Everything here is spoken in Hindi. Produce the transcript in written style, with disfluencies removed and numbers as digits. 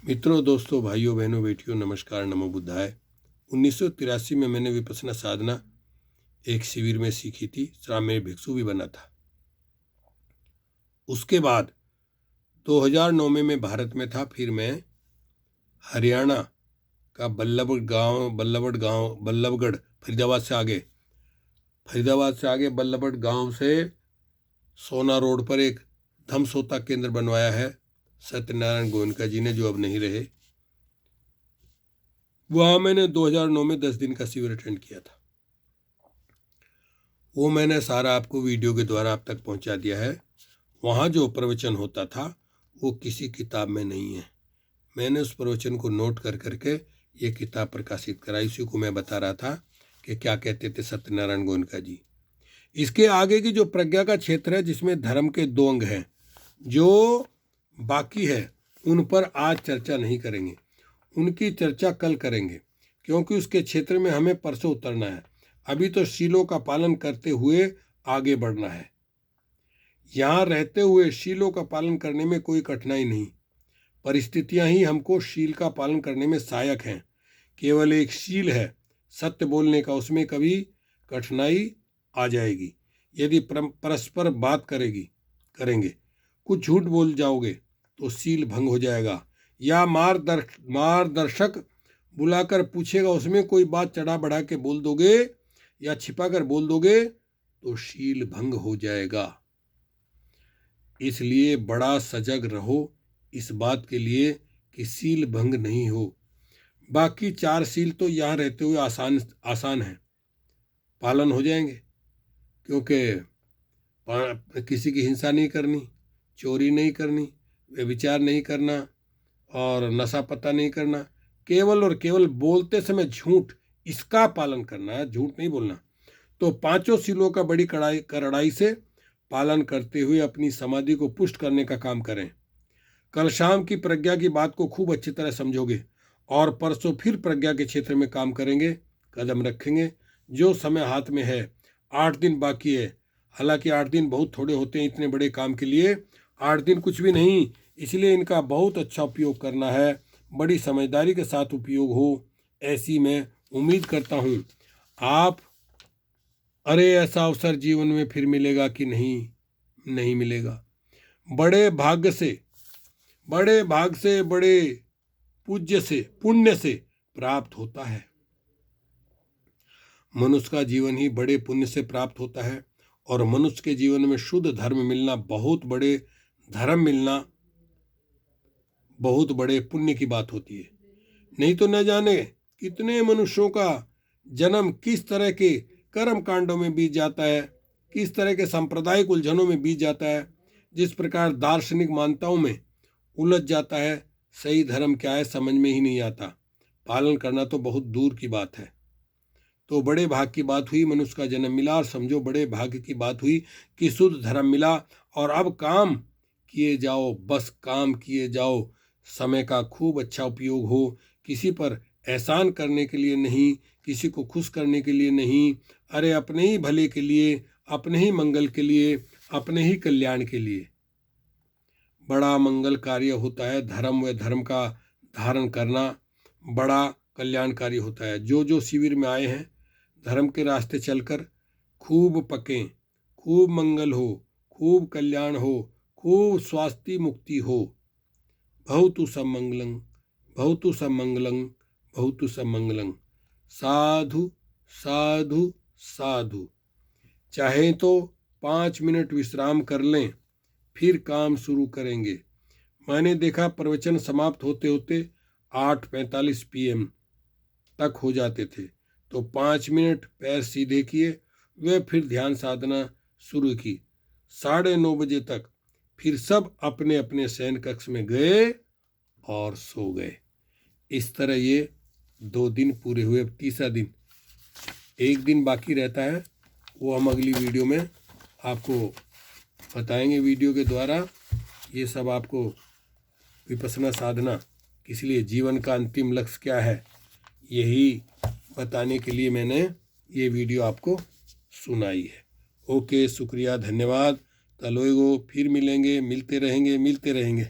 मित्रों, दोस्तों, भाइयों, बहनों, बेटियों, नमस्कार, नमो बुद्धाय। 1983 में मैंने विपश्यना साधना एक शिविर में सीखी थी। श्राम में भिक्षु भी बना था। उसके बाद 2009 में मैं भारत में था। फिर मैं हरियाणा का बल्लभगढ़, फरीदाबाद से आगे बल्लभगढ़ गांव से सोना रोड पर एक धम्मसोता केंद्र बनवाया है सत्यनारायण गोयनका जी ने, जो अब नहीं रहे। वहाँ मैंने 2009 में 10 दिन का शिविर अटेंड किया था। वो मैंने सारा आपको वीडियो के द्वारा आप तक पहुँचा दिया है। वहाँ जो प्रवचन होता था वो किसी किताब में नहीं है। मैंने उस प्रवचन को नोट कर करके ये किताब प्रकाशित कराई। इसी को मैं बता रहा था कि क्या कहते थे सत्यनारायण गोयनका जी। इसके आगे की जो प्रज्ञा का क्षेत्र है, जिसमें धर्म के 2 अंग हैं, जो बाकी है उन पर आज चर्चा नहीं करेंगे। उनकी चर्चा कल करेंगे, क्योंकि उसके क्षेत्र में हमें परसों उतरना है। अभी तो शीलों का पालन करते हुए आगे बढ़ना है। यहाँ रहते हुए शीलों का पालन करने में कोई कठिनाई नहीं। परिस्थितियां ही हमको शील का पालन करने में सहायक हैं। केवल एक शील है सत्य बोलने का, उसमें कभी कठिनाई आ जाएगी। यदि परस्पर बात करेंगे, कुछ झूठ बोल जाओगे तो शील भंग हो जाएगा। या मार्गदर्शक बुलाकर पूछेगा, उसमें कोई बात चढ़ा बढ़ा के बोल दोगे या छिपा कर बोल दोगे तो शील भंग हो जाएगा। इसलिए बड़ा सजग रहो इस बात के लिए कि शील भंग नहीं हो। बाकी 4 शील तो यहाँ रहते हुए आसान है, पालन हो जाएंगे। क्योंकि किसी की हिंसा नहीं करनी, चोरी नहीं करनी, व्यभिचार नहीं करना और नशा पता नहीं करना। केवल और केवल बोलते समय झूठ, इसका पालन करना है, झूठ नहीं बोलना। तो 5 शीलों का बड़ी कड़ाई से पालन करते हुए अपनी समाधि को पुष्ट करने का काम करें। कल शाम की प्रज्ञा की बात को खूब अच्छी तरह समझोगे और परसों फिर प्रज्ञा के क्षेत्र में काम करेंगे, कदम रखेंगे। जो समय हाथ में है, 8 दिन बाकी है। हालांकि 8 दिन बहुत थोड़े होते हैं इतने बड़े काम के लिए। 8 दिन कुछ भी नहीं, इसलिए इनका बहुत अच्छा उपयोग करना है। बड़ी समझदारी के साथ उपयोग हो, ऐसी मैं उम्मीद करता हूँ। आप ऐसा अवसर जीवन में फिर मिलेगा कि नहीं मिलेगा। बड़े भाग से, बड़े पुण्य से प्राप्त होता है। मनुष्य का जीवन ही बड़े पुण्य से प्राप्त होता है। और मनुष्य के जीवन में शुद्ध धर्म मिलना, बहुत बड़े धर्म मिलना, बहुत बड़े पुण्य की बात होती है। नहीं तो न जाने कितने मनुष्यों का जन्म किस तरह के कर्म कांडों में बीत जाता है, किस तरह के सांप्रदायिक उलझनों में बीत जाता है, जिस प्रकार दार्शनिक मान्यताओं में उलझ जाता है। सही धर्म क्या है समझ में ही नहीं आता। पालन करना तो बहुत दूर की बात है। तो बड़े भाग की बात हुई, मनुष्य का जन्म मिला, और समझो बड़े भाग्य की बात हुई कि शुद्ध धर्म मिला। और अब काम किए जाओ, बस काम किए जाओ। समय का खूब अच्छा उपयोग हो। किसी पर एहसान करने के लिए नहीं, किसी को खुश करने के लिए नहीं, अपने ही भले के लिए, अपने ही मंगल के लिए, अपने ही कल्याण के लिए। बड़ा मंगल कार्य होता है धर्म व धर्म का धारण करना, बड़ा कल्याणकारी होता है। जो शिविर में आए हैं, धर्म के रास्ते चलकर खूब पकें, खूब मंगल हो, खूब कल्याण हो, खूब स्वास्थ्य मुक्ति हो। भवतु सब मंगलं, भवतु सब मंगलं, भवतु सब मंगलं। साधु साधु साधु। चाहे तो 5 मिनट विश्राम कर लें, फिर काम शुरू करेंगे। मैंने देखा प्रवचन समाप्त होते होते 8:45 PM तक हो जाते थे। तो 5 मिनट पैर सीधे किए, वे फिर ध्यान साधना शुरू की। 9:30 बजे तक फिर सब अपने अपने शयन कक्ष में गए और सो गए। इस तरह ये 2 दिन पूरे हुए। अब तीसरा दिन, एक दिन बाकी रहता है, वो हम अगली वीडियो में आपको बताएंगे। वीडियो के द्वारा ये सब आपको विपश्यना साधना, इसलिए जीवन का अंतिम लक्ष्य क्या है, यही बताने के लिए मैंने ये वीडियो आपको सुनाई है। ओके, शुक्रिया, धन्यवाद। तलोएगो, फिर मिलेंगे, मिलते रहेंगे।